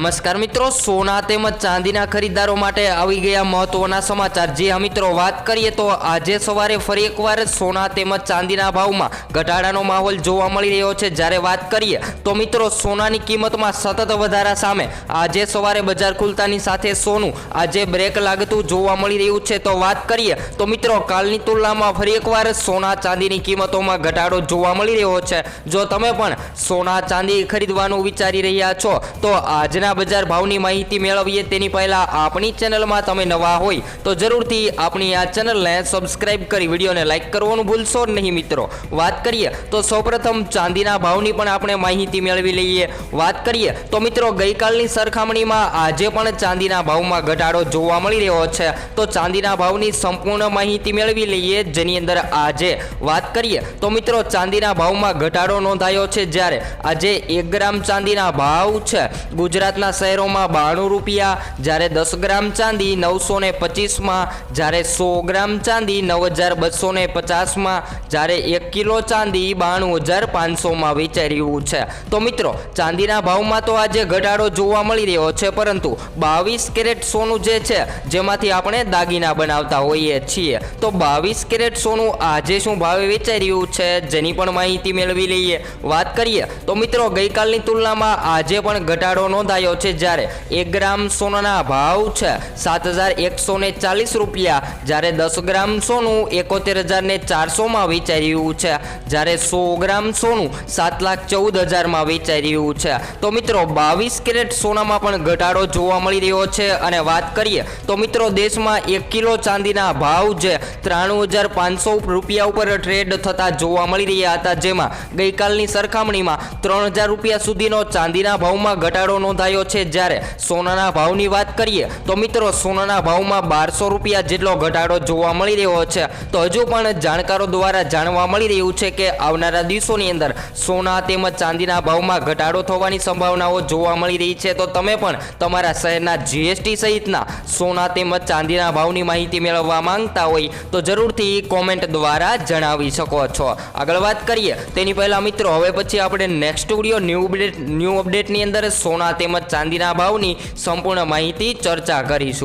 નમસ્કાર મિત્રો, સોના તેમજ ચાંદીના ખરીદદારો માટે આવી ગયા મહત્વના સમાચાર। જી હા મિત્રો, વાત કરીએ તો આજે સવારે ફરી એકવાર સોના તેમજ ચાંદીના ભાવમાં ઘટાડાનો માહોલ જોવા મળી રહ્યો છે। જ્યારે વાત કરીએ તો મિત્રો સોનાની કિંમતમાં સતત વધારા સામે આજે સવારે બજાર ખુલતાની સાથે સોનું આજે બ્રેક લાગતું જોવા મળી રહ્યું છે। તો વાત કરીએ તો મિત્રો કાલની તુલનામાં ફરી એકવાર સોના ચાંદીની કિંમતોમાં ઘટાડો જોવા મળી રહ્યો છે। જો તમે પણ સોના ચાંદી ખરીદવાનું વિચારી રહ્યા છો તો આજના બજાર ભાવની માહિતી મેળવીએ તેની પહેલા આપણી ચેનલમાં તમે નવા હોય તો જરૂરથી આપણી આ ચેનલને સબસ્ક્રાઇબ કરી વિડીયોને લાઈક કરવાનું ભૂલશો નહીં મિત્રો। વાત કરીએ તો સૌપ્રથમ ચાંદીના ભાવની પણ આપણે માહિતી મેળવી લઈએ। વાત કરીએ તો મિત્રો ગઈકાલની સરખામણીમાં આજે પણ ચાંદીના ભાવમાં ઘટાડો જોવા મળી રહ્યો છે। તો ચાંદીના ભાવની સંપૂર્ણ માહિતી મેળવી લઈએ, જેની અંદર આજે વાત કરીએ તો મિત્રો ચાંદીના ભાવમાં ઘટાડો નોંધાયો છે। જ્યારે આજે 1 ગ્રામ ચાંદીના ભાવ છે ગુજરાતના શહેરોમાં 92 રૂપિયા, જ્યારે 10 ગ્રામ ચાંદી 925 માં, જ્યારે 100 ગ્રામ ચાંદી 9250 માં, જ્યારે 1 કિલો ચાંદી 92500 માં વેચાઈ રહ્યું છે। તો મિત્રો ચાંદીના ભાવમાં તો આજે ઘટાડો જોવા મળી રહ્યો છે, પરંતુ 22 કેરેટ સોનું જે છે જેમાંથી આપણે દાગીના બનાવતા હોઈએ છીએ, તો 22 કેરેટ સોનું આજે શું ભાવે વેચાઈ રહ્યું છે જેની પણ માહિતી મેળવી લઈએ। વાત કરીએ તો મિત્રો ગઈકાલની તુલનામાં આજે પણ ઘટાડો નોંધાયો છે। જ્યારે 1 ગ્રામ સોનાના ભાવ છે 7140 રૂપિયા, જ્યારે 10 ગ્રામ સોનું 71400 માં વેચાઈ રહ્યું છે, જ્યારે 100 ગ્રામ સોનું 7,14,000 માં વેચાઈ રહ્યું છે। તો મિત્રો 22 કેરેટ સોનામાં પણ ઘટાડો જોવા મળી રહ્યો છે। અને વાત કરીએ તો મિત્રો દેશમાં 1 કિલો ચાંદીના ભાવ જે 93,500 રૂપિયા ઉપર ટ્રેડ થતા જોવા મળી રહ્યા હતા, જેમાં ગઈકાલની સરખામણીમાં 3000 રૂપિયા સુધીનો ચાંદીના ભાવમાં ઘટાડો નોંધાયો છે। જ્યારે સોનાના ભાવની વાત કરીએ તો મિત્રો સોનાના ભાવમાં 1200 રૂપિયા જેટલો ઘટાડો જોવા મળી રહ્યો છે। તો હજુ પણ જાણકારો દ્વારા જાણવા મળી રહ્યું છે કે આવનારા દિવસોની અંદર સોના તેમજ ચાંદીના ભાવમાં ઘટાડો થવાની સંભાવનાઓ જોવા મળી રહી છે। તો તમે પણ તમારા શહેરના જીએસટી સહિતના સોના તેમજ ચાંદીના ભાવની માહિતી મેળવવા માંગતા હોય તો જરૂરથી કોમેન્ટ દ્વારા જણાવી શકો છો। આગળ વાત કરીએ તેની પહેલા મિત્રો હવે પછી આપણે નેક્સ્ટ વિડીયો ન્યૂ અપડેટની અંદર સોના તેમજ ચાંદીના ભાવની સંપૂર્ણ માહિતી ચર્ચા કરીશું।